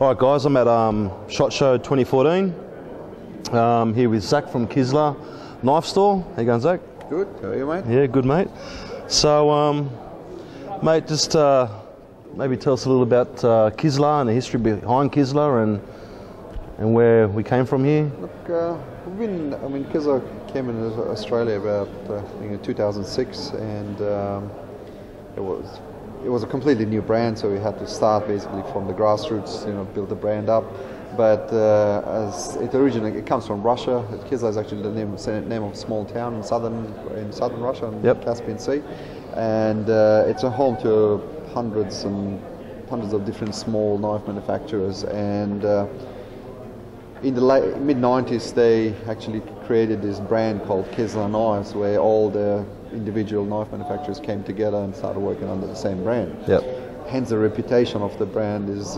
Alright guys, I'm at SHOT Show 2014. Here with Zach from Kizlyar Knife Store. How you going, Zach? Good, how are you, mate? Yeah, good, mate. So, mate, just maybe tell us a little about Kizlyar and the history behind Kizlyar and where we came from here. Look, Kizlyar came into Australia about I think in 2006, and it was a completely new brand, so we had to start basically from the grassroots, build the brand up. But as it comes from Russia. Kizlyar is actually the name of a small town in southern Russia, on the Caspian Sea, and it's a home to hundreds of different small knife manufacturers. And in the mid-90s, they actually created this brand called Kizlyar Knives, where all the individual knife manufacturers came together and started working under the same brand. Hence the reputation of the brand is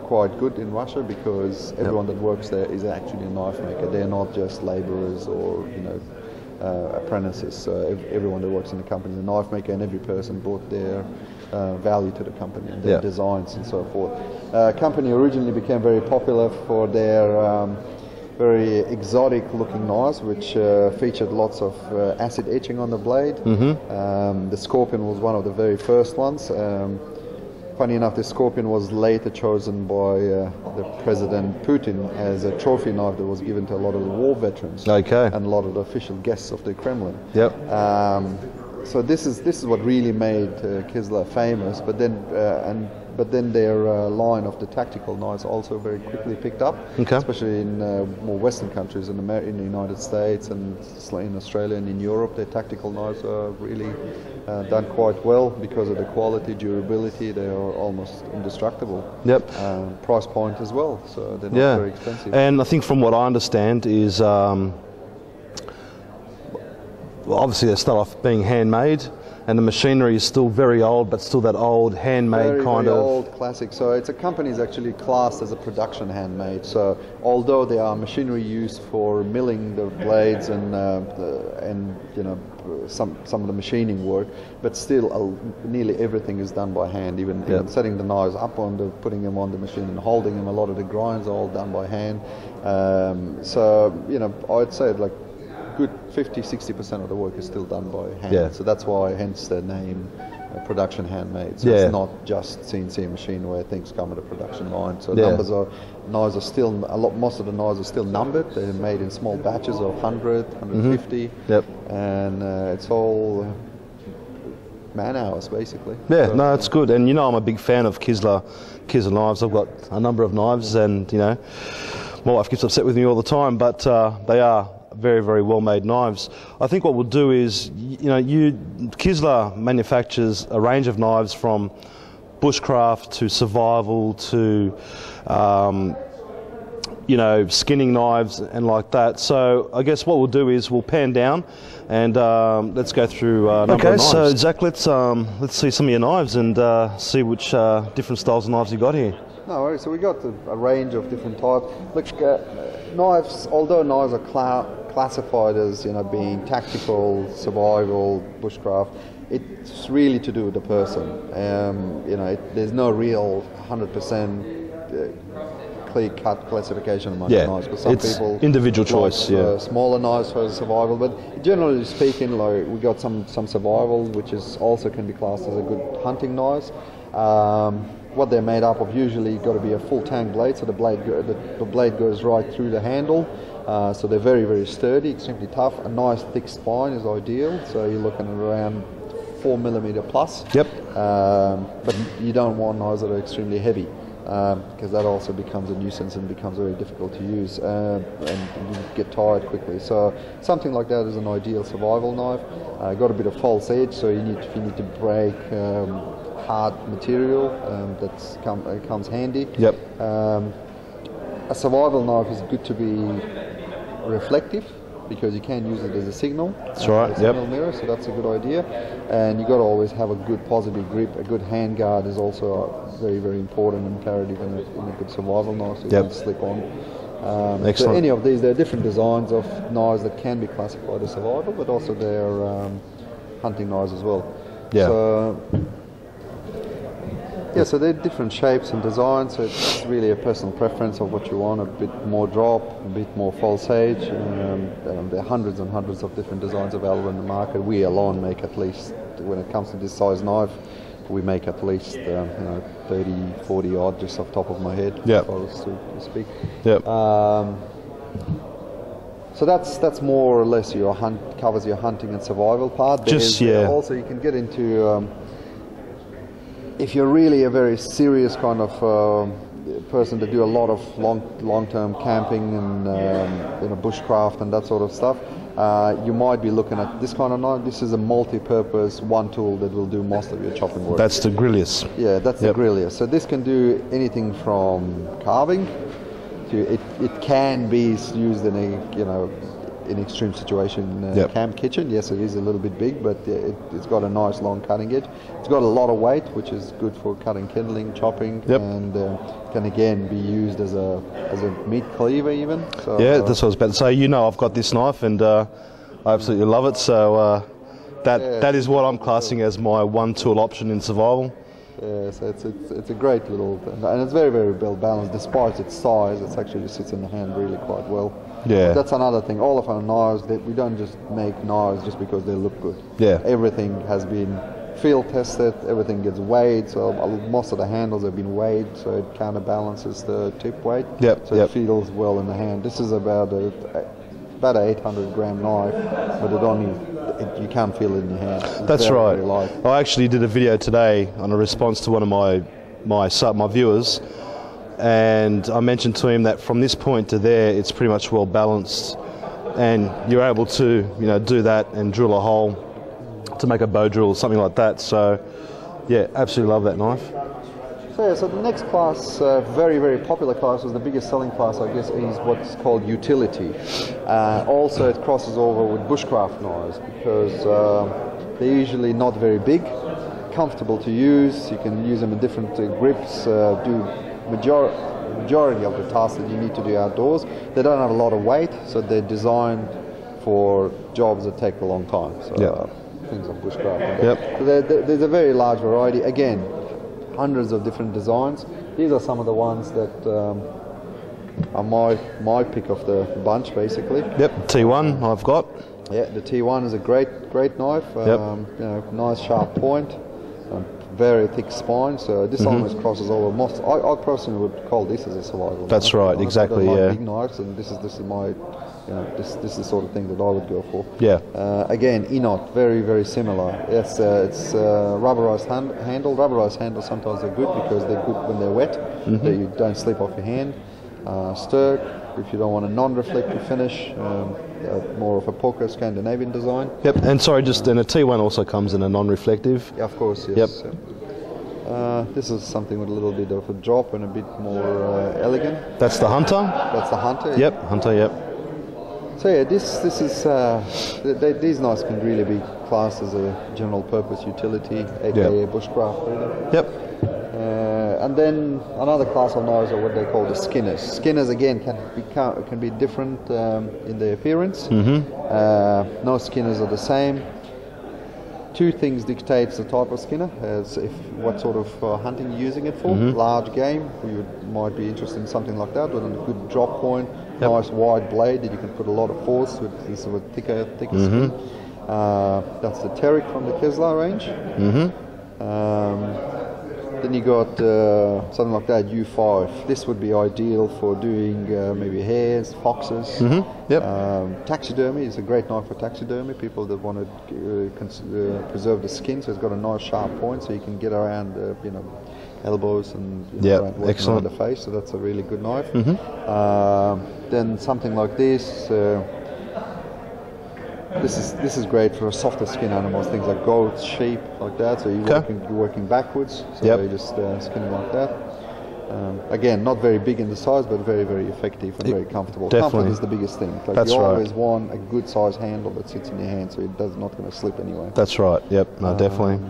quite good in Russia, because everyone that works there is actually a knife maker. They're not just laborers or apprentices. So everyone that works in the company is a knife maker, and every person brought their value to the company and their designs and so forth. Company originally became very popular for their very exotic looking knives, which featured lots of acid etching on the blade. The Scorpion was one of the very first ones. Funny enough, the Scorpion was later chosen by the President Putin as a trophy knife that was given to a lot of the war veterans and a lot of the official guests of the Kremlin. So this is what really made Kizlyar famous. But then their line of the tactical knives also very quickly picked up, especially in more Western countries, in the United States and in Australia and in Europe. Their tactical knives are really done quite well because of the quality, durability. They are almost indestructible. Price point as well, so they're not very expensive. And I think from what I understand is, obviously they start off being handmade, and the machinery is still very old, but still that old handmade very old classic. So it's a company is actually classed as a production handmade. So although there are machinery used for milling the blades and some of the machining work, but still nearly everything is done by hand. Even setting the knives up putting them on the machine and holding them. A lot of the grinds are all done by hand. So I'd say like good 50-60% of the work is still done by hand. So that's why, hence the name production handmade. So it's not just CNC machine where things come with a production line. So most of the knives are still numbered. They're made in small batches of 100, 150, and it's all man hours basically. No, it's good. And I'm a big fan of Kizlyar knives. I've got a number of knives, and my wife gets upset with me all the time, but they are very, very well made knives. I think what we'll do is, Kizlyar manufactures a range of knives from bushcraft to survival to skinning knives and like that. So I guess what we'll do is we'll pan down and let's go through a number of knives. So Zach, let's see some of your knives and see which different styles of knives you got here. No worries. So we got a range of different types. Look, knives, although knives are classified as being tactical, survival, bushcraft, it's really to do with the person. There's no real 100% clear-cut classification among knives. But some people individual choice. Smaller knives for survival, but generally speaking, like we got some survival, which is also can be classed as a good hunting knives. What they're made up of, usually got to be a full tang blade, so the blade goes right through the handle. So they're very, very sturdy, extremely tough. A nice thick spine is ideal, so you're looking at around 4mm plus. But you don't want knives that are extremely heavy, because that also becomes a nuisance and becomes very difficult to use, and you get tired quickly. So something like that is an ideal survival knife. Got a bit of false edge, so if you need to break hard material, that comes handy. A survival knife is good to be reflective, because you can use it as a signal. That's right. A signal mirror, so that's a good idea. And you got to always have a good positive grip. A good hand guard is also very, very important and imperative in a good survival knife, so you don't slip on. So any of these, there are different designs of knives that can be classified as survival, but also they're hunting knives as well. So Yeah, so they're different shapes and designs, so it's really a personal preference of what you want, a bit more drop, a bit more false edge. There are hundreds and hundreds of different designs available in the market. We alone make at least, when it comes to this size knife, we make at least 30, 40 odd, just off the top of my head, Yep. if I was to speak. Yep. So that's more or less covers your hunting and survival part. Also, you can get into if you're really a very serious kind of person that do a lot of long-term camping and bushcraft and that sort of stuff. You might be looking at this kind of knife. This is a multi-purpose one tool that will do most of your chopping work. That's the Kizlyar. Yeah, that's the Kizlyar. So this can do anything from carving to it can be used in in extreme situation camp kitchen. Yes, it is a little bit big, but it's got a nice long cutting edge. It's got a lot of weight, which is good for cutting, kindling, chopping, and can again be used as a meat cleaver even. So, yeah, that's what I was about to say. I've got this knife and I absolutely love it. So that is what I'm classing as my one tool option in survival. Yeah, so it's a great little, and it's very, very well balanced. Despite its size, it actually sits in the hand really quite well. Yeah. That's another thing. All of our knives, we don't just make knives just because they look good. Yeah. Everything has been field tested. Everything gets weighed. So most of the handles have been weighed, so it counterbalances the tip weight. Yep. So it feels well in the hand. This is about an 800 gram knife, but you can't feel it in your hand. It's That's very, right. very light. I actually did a video today on a response to one of my viewers, and I mentioned to him that from this point to there, it's pretty much well balanced, and you're able to do that and drill a hole to make a bow drill or something like that. So yeah, absolutely love that knife. So the next class, very, very popular class, was the biggest selling class, I guess, is what's called utility. Also, it crosses over with bushcraft knives because they're usually not very big, comfortable to use. You can use them in different grips, do majority of the tasks that you need to do outdoors. They don't have a lot of weight, so they're designed for jobs that take a long time. So things like bushcraft. Yep. So there's a very large variety. Again, hundreds of different designs. These are some of the ones that are my pick of the bunch, basically. Yep, T1 I've got. Yeah, the T1 is a great knife. Nice sharp point, very thick spine. So this almost crosses over most. I personally would call this as a survival. That's knife. right, exactly. I like big knives, and this is my. This is the sort of thing that I would go for. Yeah. Again, Enot, very, very similar. Yes, it's rubberized handle. Rubberized handles sometimes are good because they're good when they're wet. That you don't slip off your hand. Stirk, if you don't want a non-reflective finish, more of a poker Scandinavian design. Yep. And sorry, and a T1 also comes in a non-reflective. Yeah, of course. Yes. Yep. This is something with a little bit of a drop and a bit more elegant. That's the Hunter. That's the Hunter. Yep. Hunter. Yep. So yeah, this is these knives can really be classed as a general purpose utility, aka bushcraft. Really. Yep. And then another class of knives are what they call the skinners. Skinners again can be different in their appearance. No skinners are the same. Two things dictates the type of skinner, as if what sort of hunting you're using it for. Large game, you might be interested in something like that with a good drop point. Nice wide blade that you can put a lot of force with this sort of thicker skin. That's the Terric from the Kizlyar range. Then you got something like that, U5. This would be ideal for doing maybe hares, foxes. Taxidermy is a great knife for taxidermy. People that want to preserve the skin, so it's got a nice sharp point, so you can get around, elbows and around the face. So that's a really good knife. Then something like this. This is great for softer skin animals, things like goats, sheep, like that. So you're working backwards, so you're just skinning like that. Again, not very big in the size, but very, very effective and very comfortable. Definitely. Comfort is the biggest thing. Like That's you right. always want a good size handle that sits in your hand, so it's not going to slip anyway. That's right. Yep. No, definitely.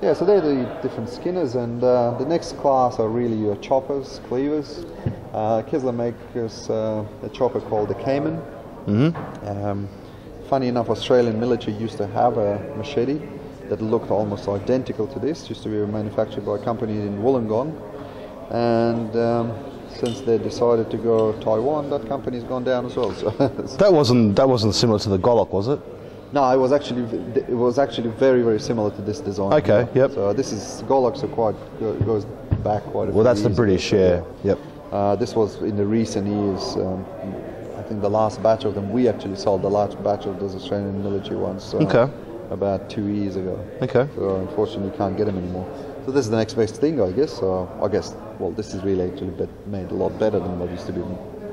Yeah, so they're the different skinners, and the next class are really your choppers, cleavers. Kizlyar makes a chopper called the Cayman. Funny enough, Australian military used to have a machete that looked almost identical to this. Used to be manufactured by a company in Wollongong, and since they decided to go Taiwan, that company's gone down as well. So that wasn't similar to the Golok, was it? no, it was actually very, very similar to this design. Okay, yep. So this is Goloks are goes back quite a few Well, that's the years British, ago. yeah. Yep. This was in the recent years. I think the last batch of them, we actually sold the last batch of those Australian military ones Okay. about 2 years ago. Okay. So unfortunately, you can't get them anymore. So this is the next best thing, I guess. So I guess, well, this is really actually made a lot better than what used to be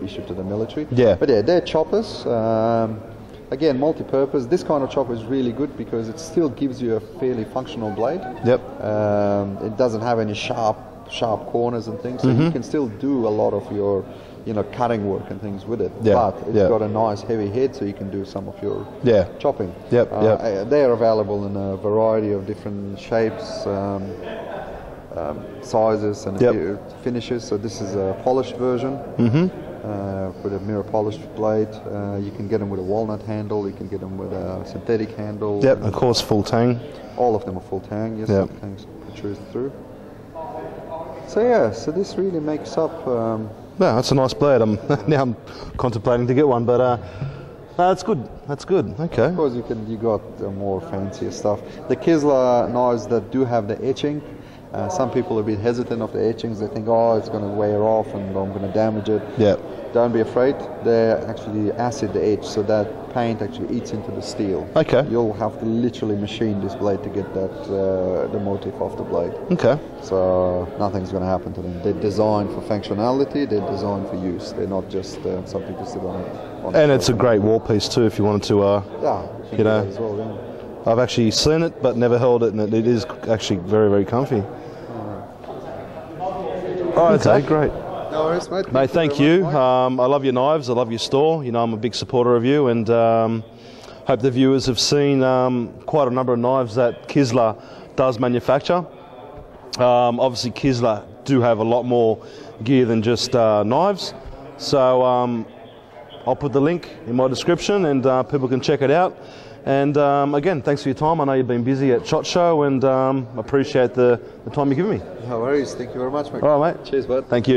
issued to the military. Yeah. But yeah, they're choppers. Again, multi-purpose. This kind of chopper is really good because it still gives you a fairly functional blade. Yep. It doesn't have any sharp corners and things, so you can still do a lot of your, cutting work and things with it. Yeah. But it's got a nice heavy head, so you can do some of your chopping. Yep. They are available in a variety of different shapes, sizes, and finishes. So this is a polished version. With a mirror polished blade. You can get them with a walnut handle, you can get them with a synthetic handle. Yep, of course, full tang. All of them are full tang, yes, Yep. tangs protrude through. So yeah, so this really makes up... Yeah, that's a nice blade. Now I'm contemplating to get one, but no, that's good. That's good. Okay. Of course, you got more fancier stuff. The Kizlyar knives that do have the etching, some people are a bit hesitant of the etchings. They think, oh, it's going to wear off and I'm going to damage it. Yeah. Don't be afraid. They're actually acid etched, so that paint actually eats into the steel. Okay. You'll have to literally machine this blade to get that the motif off the blade. Okay. So nothing's going to happen to them. They're designed for functionality. They're designed for use. They're not just something to sit on. And it's a great wall piece too, if you wanted to. You know. As well, yeah. I've actually seen it, but never held it, and it is actually very, very comfy. All right, okay, great. No worries, mate. Mate, thank you. I love your knives. I love your store. I'm a big supporter of you, and hope the viewers have seen quite a number of knives that Kizlyar does manufacture. Obviously, Kizlyar do have a lot more gear than just knives. So I'll put the link in my description, and people can check it out. And again, thanks for your time. I know you've been busy at SHOT Show, and appreciate the time you've given me. No worries. Thank you very much, mate. All right, mate. Cheers, bud. Thank you.